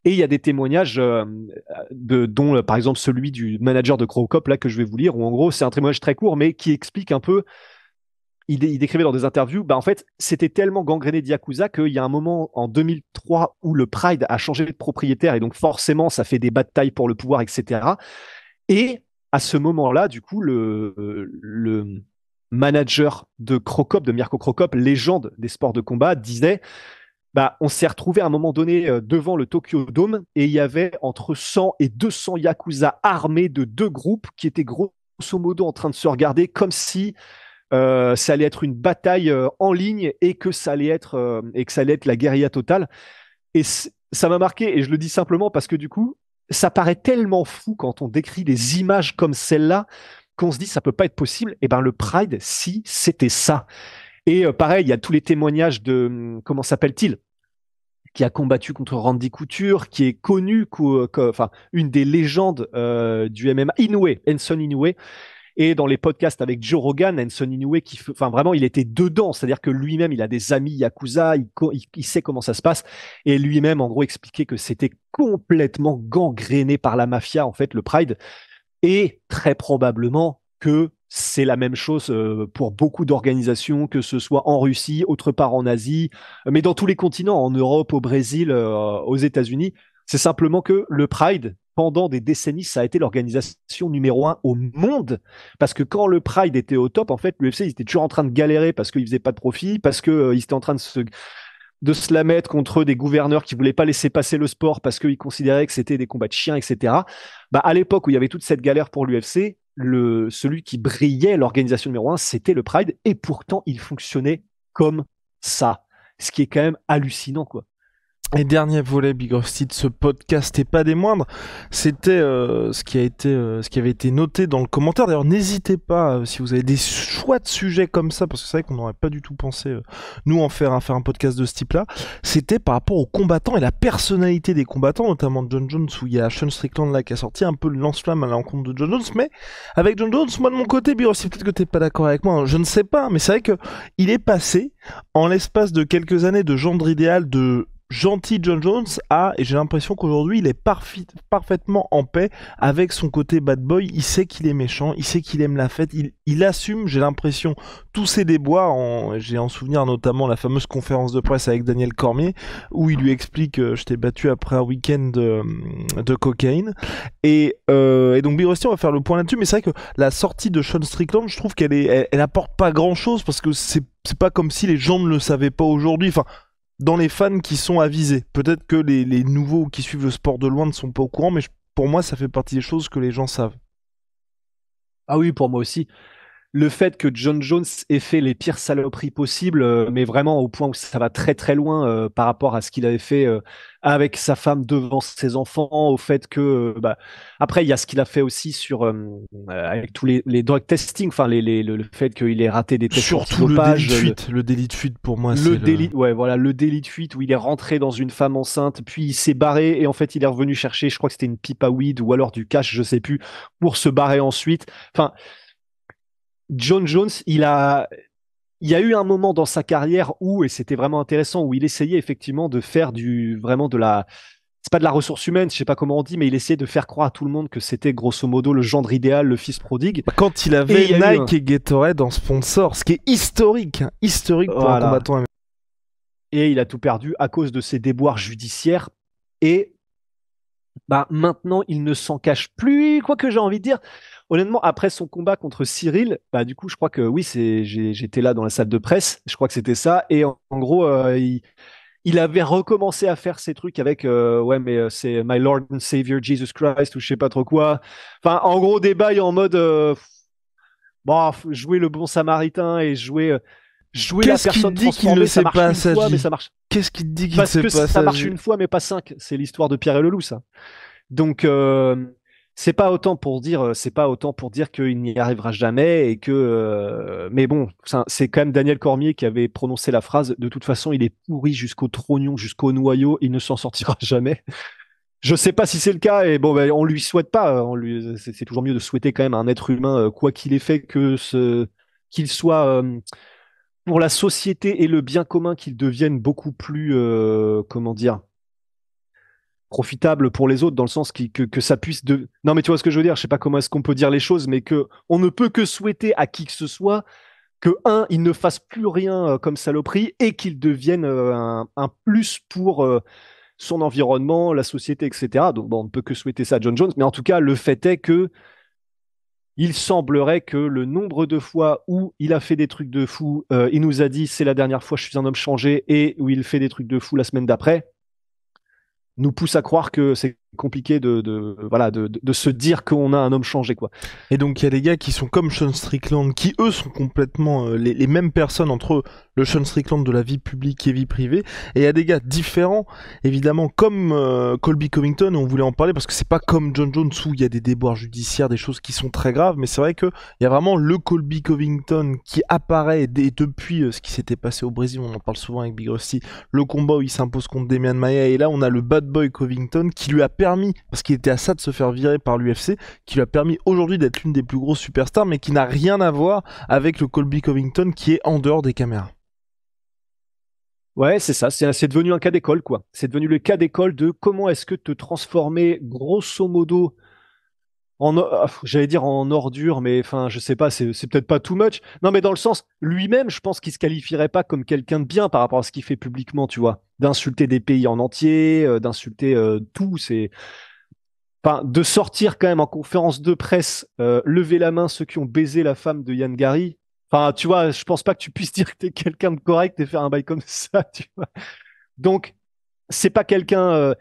Et il y a des témoignages dont, par exemple, celui du manager de Crocop, là, que je vais vous lire, où en gros, c'est un témoignage très court, mais qui explique un peu il décrivait dans des interviews, en fait, c'était tellement gangréné de Yakuza qu'il y a un moment en 2003 où le Pride a changé de propriétaire et donc forcément, ça fait des batailles pour le pouvoir, etc. Et à ce moment-là, du coup, le manager de Crocop, de Mirko Crocop, légende des sports de combat, disait on s'est retrouvé à un moment donné devant le Tokyo Dome et il y avait entre 100 et 200 Yakuza armés de deux groupes qui étaient grosso modo en train de se regarder comme si ça allait être une bataille en ligne et que ça allait être la guérilla totale. Et ça m'a marqué, et je le dis simplement parce que du coup, ça paraît tellement fou quand on décrit des images comme celle-là qu'on se dit ça peut pas être possible. Et le Pride, si c'était ça. Et pareil, il y a tous les témoignages de comment s'appelle-t-il, qui a combattu contre Randy Couture, qui est connu, enfin une des légendes du MMA, Enson Inoue. Et dans les podcasts avec Joe Rogan, Anson Inoue, vraiment, il était dedans. C'est-à-dire que lui-même, il a des amis Yakuza, il sait comment ça se passe. Et lui-même, en gros, expliquait que c'était complètement gangréné par la mafia, en fait, le Pride. Et très probablement que c'est la même chose pour beaucoup d'organisations, que ce soit en Russie, autre part en Asie, mais dans tous les continents, en Europe, au Brésil, aux États-Unis. C'est simplement que le Pride, pendant des décennies, ça a été l'organisation numéro un au monde. Parce que quand le Pride était au top, en fait, l'UFC, ils étaient toujours en train de galérer parce qu'ils faisaient pas de profit, parce qu'ils étaient en train de se la mettre contre des gouverneurs qui voulaient pas laisser passer le sport parce qu'ils considéraient que c'était des combats de chiens, etc. Bah, à l'époque où il y avait toute cette galère pour l'UFC, celui qui brillait, l'organisation numéro un, c'était le Pride, et pourtant il fonctionnait comme ça. Ce qui est quand même hallucinant, quoi. Et dernier volet Big Rusty de ce podcast et pas des moindres, c'était ce qui avait été noté dans le commentaire. D'ailleurs, n'hésitez pas si vous avez des choix de sujets comme ça, parce que c'est vrai qu'on n'aurait pas du tout pensé nous en faire un podcast de ce type-là. C'était par rapport aux combattants et la personnalité des combattants, notamment de John Jones, où il y a Sean Strickland là qui a sorti un peu le lance-flamme à l'encontre de John Jones. Mais avec John Jones, moi de mon côté, Big Rusty, peut-être que t'es pas d'accord avec moi, hein, je ne sais pas, mais c'est vrai que il est passé en l'espace de quelques années de gendre idéal de gentil John Jones et j'ai l'impression qu'aujourd'hui il est parfaitement en paix avec son côté bad boy. Il sait qu'il est méchant, il sait qu'il aime la fête, il assume, j'ai l'impression, tous ses déboires. J'ai en souvenir notamment la fameuse conférence de presse avec Daniel Cormier où il lui explique je t'ai battu après un week-end de cocaïne et donc Big Rusty, on va faire le point là-dessus, mais c'est vrai que la sortie de Sean Strickland, je trouve elle apporte pas grand-chose parce que c'est pas comme si les gens ne le savaient pas aujourd'hui. Enfin, dans les fans qui sont avisés. Peut-être que les nouveaux qui suivent le sport de loin ne sont pas au courant, mais pour moi, ça fait partie des choses que les gens savent. Ah oui, pour moi aussi. Le fait que John Jones ait fait les pires saloperies possibles, mais vraiment au point où ça va très très loin par rapport à ce qu'il avait fait avec sa femme devant ses enfants, au fait que bah, après il y a ce qu'il a fait aussi sur avec tous les drug testing, enfin le fait qu'il ait raté des tests Surtout antidopage, le délit de fuite pour moi, le c'est délit, ouais voilà, le délit de fuite où il est rentré dans une femme enceinte, puis il s'est barré et en fait il est revenu chercher, je crois que c'était une pipe à weed ou alors du cash, je sais plus, pour se barrer ensuite. Enfin, John Jones, il y a eu un moment dans sa carrière où, et c'était vraiment intéressant, où il essayait effectivement de faire vraiment c'est pas de la ressource humaine, je sais pas comment on dit, mais il essayait de faire croire à tout le monde que c'était grosso modo le gendre idéal, le fils prodigue. quand il avait Nike et Gatorade en sponsor, ce qui est historique, hein, historique pour un combattant américain. Et il a tout perdu à cause de ses déboires judiciaires. Et bah, maintenant, il ne s'en cache plus, quoi que j'ai envie de dire. Honnêtement, après son combat contre Cyril, bah du coup, je crois que oui, j'étais là dans la salle de presse. Je crois que c'était ça. Et en gros, il avait recommencé à faire ces trucs avec ouais, mais c'est My Lord and Savior Jesus Christ ou je sais pas trop quoi. Enfin, en gros, des bails en mode bon, jouer le bon Samaritain et jouer la personne transformée, ça marche une fois, mais ça marche. Qu'est-ce qu'il te dit qu'il Parce ne que sait pas ça marche une fois, mais pas cinq. C'est l'histoire de Pierre et le Loup, ça. Donc c'est pas autant pour dire qu'il n'y arrivera jamais et que mais bon, c'est quand même Daniel Cormier qui avait prononcé la phrase de toute façon, il est pourri jusqu'au trognon, jusqu'au noyau, il ne s'en sortira jamais. Je sais pas si c'est le cas et bon ben, on lui souhaite pas, c'est toujours mieux de souhaiter quand même à un être humain quoi qu'il ait fait qu'il soit pour la société et le bien commun qu'il devienne beaucoup plus comment dire profitable pour les autres dans le sens que ça puisse non mais tu vois ce que je veux dire, je sais pas comment est-ce qu'on peut dire les choses, mais que on ne peut que souhaiter à qui que ce soit que il ne fasse plus rien comme saloperie et qu'il devienne un plus pour son environnement, la société, etc. Donc bon, on ne peut que souhaiter ça à John Jones, mais en tout cas le fait est que il semblerait que le nombre de fois où il a fait des trucs de fou, il nous a dit c'est la dernière fois je suis un homme changé, et où il fait des trucs de fou la semaine d'après, nous pousse à croire que c'est compliqué voilà, de se dire qu'on a un homme changé, quoi. Et donc il y a des gars qui sont comme Sean Strickland, qui eux sont complètement les mêmes personnes entre eux, le Sean Strickland de la vie publique et vie privée, et il y a des gars différents, évidemment, comme Colby Covington, et on voulait en parler parce que c'est pas comme John Jones où il y a des déboires judiciaires, des choses qui sont très graves, mais c'est vrai que il y a vraiment le Colby Covington qui apparaît depuis ce qui s'était passé au Brésil, on en parle souvent avec Big Rusty, le combat où il s'impose contre Demian Maia, et là on a le bad boy Covington qui lui a permis, parce qu'il était à ça de se faire virer par l'UFC, qui lui a permis aujourd'hui d'être l'une des plus grosses superstars, mais qui n'a rien à voir avec le Colby Covington qui est en dehors des caméras. Ouais, c'est ça, c'est devenu un cas d'école, quoi. C'est devenu le cas d'école de comment est-ce que te transformer, grosso modo, j'allais dire en ordure, mais enfin, je sais pas, c'est peut-être pas too much. Non, mais dans le sens, lui-même, je pense qu'il se qualifierait pas comme quelqu'un de bien par rapport à ce qu'il fait publiquement, tu vois. D'insulter des pays en entier, d'insulter tout, enfin, de sortir quand même en conférence de presse, lever la main ceux qui ont baisé la femme de Yann Gary. Enfin, tu vois, je pense pas que tu puisses dire que t'es quelqu'un de correct et faire un bail comme ça, tu vois. Donc, c'est pas quelqu'un.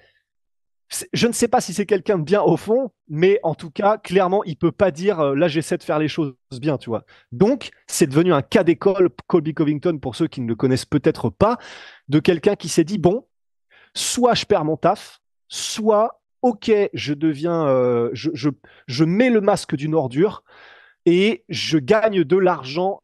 Je ne sais pas si c'est quelqu'un de bien au fond, mais en tout cas, clairement, il peut pas dire là j'essaie de faire les choses bien, tu vois. Donc, c'est devenu un cas d'école, Colby Covington, pour ceux qui ne le connaissent peut-être pas, de quelqu'un qui s'est dit bon, soit je perds mon taf, soit ok, je deviens, je mets le masque d'une ordure et je gagne de l'argent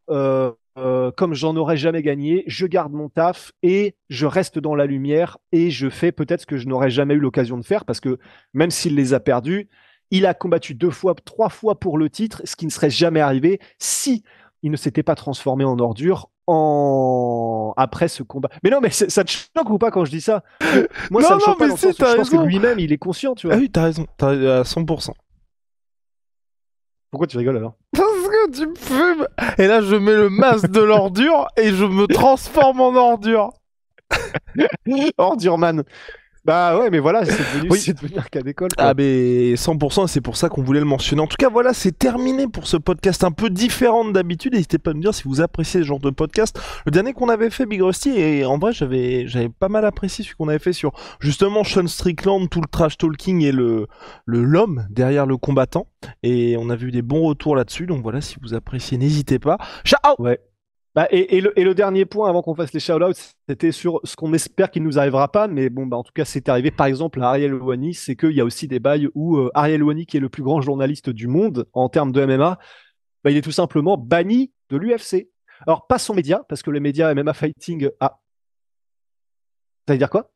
comme j'en aurais jamais gagné. Je garde mon taf et je reste dans la lumière et je fais peut-être ce que je n'aurais jamais eu l'occasion de faire parce que même s'il les a perdus, il a combattu 2 fois, 3 fois pour le titre, ce qui ne serait jamais arrivé si il ne s'était pas transformé en ordure après ce combat. Mais non, mais ça te choque ou pas quand je dis ça? Moi, Non, ça me non, choque pas mais dans le si, sens où t'as je pense que raison. lui-même, il est conscient, tu Ah vois. oui, t'as raison, t'as raison à 100%. Pourquoi tu rigoles alors? Parce que tu fumes. Et là, je mets le masque de l'ordure et je me transforme en ordure. Ordure-man. Bah ouais, mais voilà, Oui. c'est devenu un cas d'école, Ah quoi. mais 100%, c'est pour ça qu'on voulait le mentionner. En tout cas, voilà, c'est terminé pour ce podcast un peu différent d'habitude. N'hésitez pas à me dire si vous appréciez ce genre de podcast. Le dernier qu'on avait fait, Big Rusty, et en vrai, j'avais pas mal apprécié celui qu'on avait fait sur justement Sean Strickland, tout le trash talking et l'homme derrière le combattant. Et on a vu des bons retours là-dessus. Donc voilà, si vous appréciez, n'hésitez pas. Ciao! Ouais. Bah, et le dernier point avant qu'on fasse les shout-outs, c'était sur ce qu'on espère qu'il nous arrivera pas, mais bon, bah, en tout cas, c'est arrivé par exemple à Ariel Helwani, c'est qu'il y a aussi des bails où Ariel Helwani, qui est le plus grand journaliste du monde en termes de MMA, bah, il est tout simplement banni de l'UFC. Alors, pas son média, parce que le média MMA Fighting. Ah, t'allais dire quoi?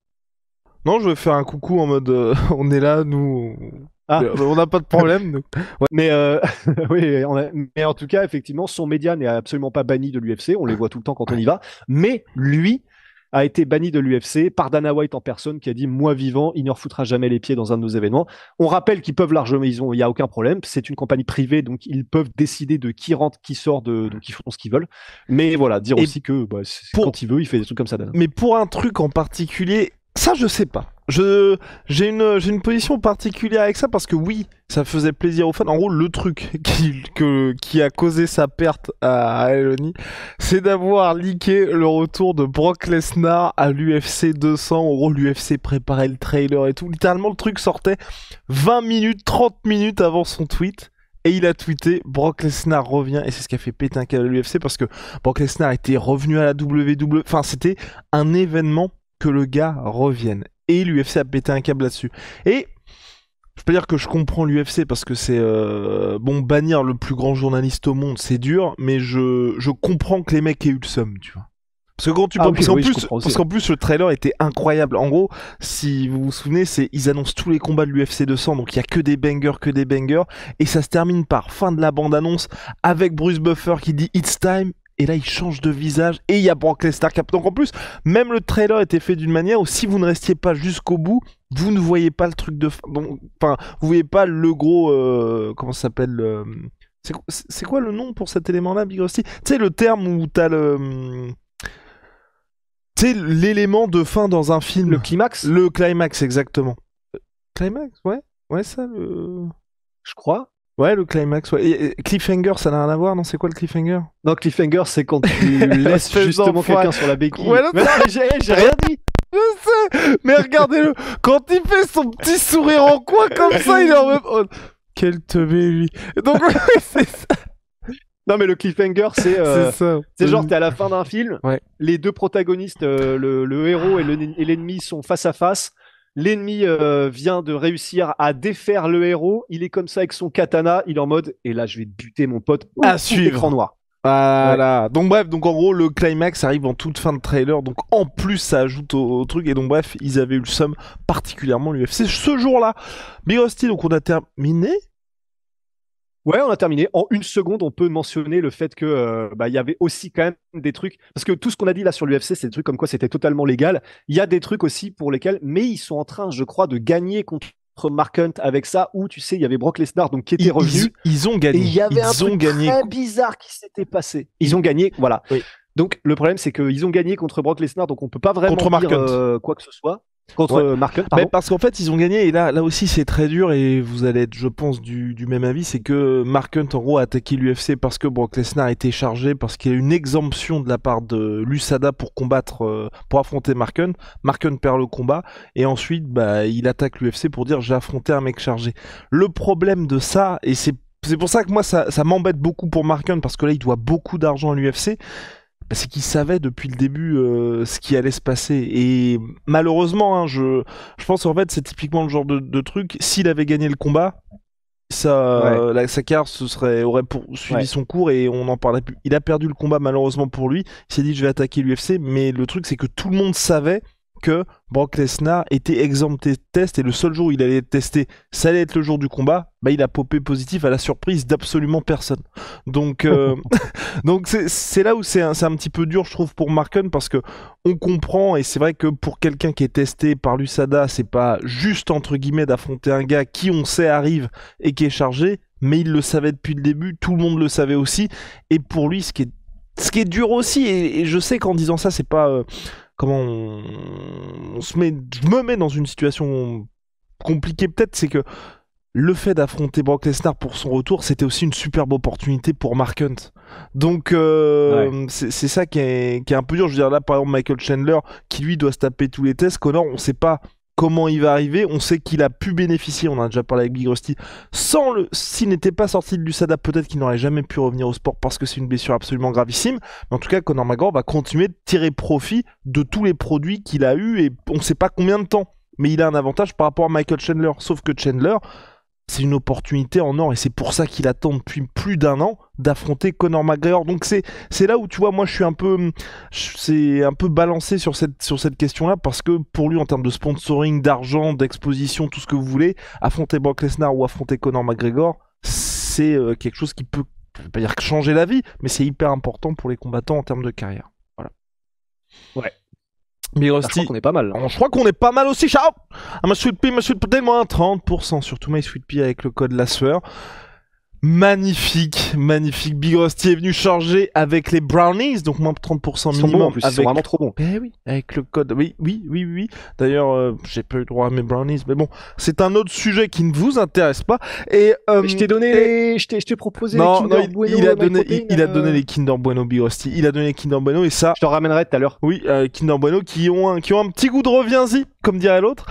Non, je vais faire un coucou en mode on est là, nous. Ah, On n'a pas de problème. Nous. mais oui, mais en tout cas, effectivement, son média n'est absolument pas banni de l'UFC. On les voit tout le temps quand on y va. Mais lui a été banni de l'UFC par Dana White en personne qui a dit moi vivant, il ne refoutra jamais les pieds dans un de nos événements. On rappelle qu'ils peuvent largement, il y a aucun problème. C'est une compagnie privée, donc ils peuvent décider de qui rentre, qui sort, donc ils font ce qu'ils veulent. Mais voilà, dire Et aussi que pour- quand il veut, il fait des trucs comme ça, Dana. Mais pour un truc en particulier, ça je sais pas. J'ai une position particulière avec ça parce que oui, ça faisait plaisir aux fans. En gros, le truc qui a causé sa perte à Eloni, c'est d'avoir leaké le retour de Brock Lesnar à l'UFC 200. En gros, l'UFC préparait le trailer et tout. Littéralement, le truc sortait 20 minutes, 30 minutes avant son tweet. Et il a tweeté Brock Lesnar revient, et c'est ce qui a fait péter un câble à l'UFC parce que Brock Lesnar était revenu à la WWE. Enfin, c'était un événement que le gars revienne. Et l'UFC a pété un câble là-dessus. Et je peux dire que je comprends l'UFC parce que c'est bon, bannir le plus grand journaliste au monde, c'est dur, mais je comprends que les mecs aient eu le seum, tu vois. Parce que quand tu Ah oui, oui, je plus, comprends aussi. parce qu'en plus le trailer était incroyable. En gros, si vous vous souvenez, ils annoncent tous les combats de l'UFC 200, donc il y a que des bangers, et ça se termine par fin de la bande-annonce avec Bruce Buffer qui dit It's time. Et là, il change de visage et il y a Brock Lesnar. Donc en plus, même le trailer était fait d'une manière où si vous ne restiez pas jusqu'au bout, vous ne voyez pas le truc de fin. Donc, enfin, vous voyez pas le gros. Comment ça s'appelle c'est quoi le nom pour cet élément-là, Big Rusty? Tu sais, le terme où t'as le. Tu sais, l'élément de fin dans un film. Le climax, Le climax, exactement. Climax, ouais. Ouais, ça, le. je crois. Ouais, le climax, ouais. Et cliffhanger, ça n'a rien à voir, non? C'est quoi le cliffhanger? Non, cliffhanger, c'est quand tu laisses Espèce justement d'enfoiré. quelqu'un sur la béquille. Ouais, là, Mais non, mais j'ai rien dit. Je sais, mais regardez-le, quand il fait son petit sourire en coin comme ça, il est en même. Oh, quel teubé, lui. Donc, ouais, c'est ça. Non, mais le cliffhanger, c'est C'est ça. genre, t'es à la fin d'un film, Ouais. les deux protagonistes, le héros et l'ennemi sont face à face. L'ennemi vient de réussir à défaire le héros. Il est comme ça avec son katana. Il est en mode, et là, je vais te buter mon pote. À suivre. Écran noir. Voilà. Donc bref, donc en gros le climax arrive en toute fin de trailer, donc en plus ça ajoute au truc et donc bref ils avaient eu le seum particulièrement l'UFC ce jour-là. Big Rusty, donc on a terminé. Ouais, on a terminé. En une seconde, on peut mentionner le fait que il y avait aussi quand même des trucs parce que tout ce qu'on a dit là sur l'UFC, c'est des trucs comme quoi c'était totalement légal. Il y a des trucs aussi pour lesquels, mais ils sont en train, je crois, de gagner contre Mark Hunt avec ça, où tu sais, il y avait Brock Lesnar donc qui était revenu. Ils ont gagné. Et il y avait un truc très bizarre qui s'était passé. Ils ont gagné, voilà. Oui. Donc le problème c'est qu'ils ont gagné contre Brock Lesnar, donc on peut pas vraiment dire quoi que ce soit. Contre Mark Hunt, pardon. Mais parce qu'en fait, ils ont gagné, et là aussi, c'est très dur, et vous allez être, je pense, du même avis, c'est que Mark Hunt, en gros, a attaqué l'UFC parce que Brock Lesnar était chargé, parce qu'il y a une exemption de la part de l'USADA pour combattre, pour affronter Mark Hunt. Mark Hunt perd le combat, et ensuite, il attaque l'UFC pour dire, j'ai affronté un mec chargé. Le problème de ça, et c'est pour ça que moi, ça m'embête beaucoup pour Mark Hunt, parce que là, il doit beaucoup d'argent à l'UFC, c'est qu'il savait depuis le début ce qui allait se passer. Et malheureusement, hein, je pense en fait c'est typiquement le genre de truc, s'il avait gagné le combat, sa carrière aurait poursuivi son cours et on n'en parlait plus. Il a perdu le combat malheureusement pour lui, il s'est dit je vais attaquer l'UFC, mais le truc c'est que tout le monde savait que Brock Lesnar était exempté de test et le seul jour où il allait être testé, ça allait être le jour du combat. Il a popé positif à la surprise d'absolument personne. Donc, donc c'est là où c'est un petit peu dur, je trouve, pour Mark Hunt, parce que on comprend, et c'est vrai que pour quelqu'un qui est testé par l'USADA, c'est pas juste entre guillemets d'affronter un gars qui on sait arrive et qui est chargé, mais il le savait depuis le début, tout le monde le savait aussi, et pour lui, ce qui est dur aussi, et je sais qu'en disant ça, c'est pas comment je me mets dans une situation compliquée peut-être, c'est que le fait d'affronter Brock Lesnar pour son retour, c'était aussi une superbe opportunité pour Mark Hunt. Donc c'est ça qui est un peu dur. Je veux dire là par exemple Michael Chandler qui lui doit se taper tous les tests. Connor, on sait pas comment il va arriver. On sait qu'il a pu bénéficier, on en a déjà parlé avec Big Rusty, s'il n'était pas sorti de l'USADA, peut-être qu'il n'aurait jamais pu revenir au sport parce que c'est une blessure absolument gravissime. Mais en tout cas, Conor McGregor va continuer de tirer profit de tous les produits qu'il a eu et on ne sait pas combien de temps. Mais il a un avantage par rapport à Michael Chandler. Sauf que Chandler, c'est une opportunité en or et c'est pour ça qu'il attend depuis plus d'un an d'affronter Conor McGregor. Donc c'est là où tu vois, moi je suis un peu balancé sur cette question-là, parce que pour lui en termes de sponsoring, d'argent, d'exposition, tout ce que vous voulez, affronter Brock Lesnar ou affronter Conor McGregor, c'est quelque chose qui peut, je vais pas dire changer la vie, mais c'est hyper important pour les combattants en termes de carrière. Voilà. Ouais. Big Rusty, je crois qu'on est pas mal. Je crois qu'on est pas mal aussi. Ciao. Ma Sweet Pea, moins 30% sur tout My Sweet Pea avec le code la sueur. Magnifique, magnifique. Big Rusty est venu charger avec les brownies, donc moins 30% minimum. Ils sont bons en plus, ils sont vraiment trop bons. Eh oui, avec le code. Oui. D'ailleurs, j'ai pas eu droit à mes brownies, mais bon, c'est un autre sujet qui ne vous intéresse pas. Et je t'ai donné, je t'ai proposé les Kinder Bueno. Il a donné les Kinder Bueno, Big Rusty. Il a donné les Kinder Bueno et ça. Je t'en ramènerai tout à l'heure. Oui, Kinder Bueno qui ont un petit goût de reviens-y, comme dirait l'autre.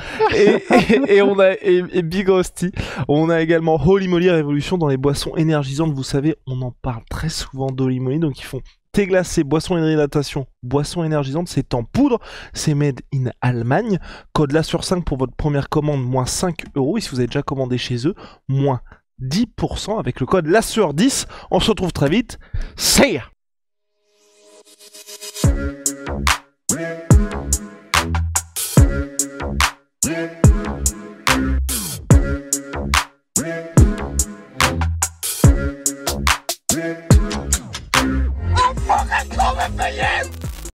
et on a Big Rusty. On a également Holy Moly Révolution dans les boissons énergisantes. Vous savez, on en parle très souvent d'Holy Moly, donc ils font thé glacé, boisson hydratation, boisson énergisante, c'est en poudre, c'est made in Allemagne. Code la sur 5 pour votre première commande, moins 5 €. Et si vous avez déjà commandé chez eux, moins 10% avec le code la sur 10. On se retrouve très vite. See ya.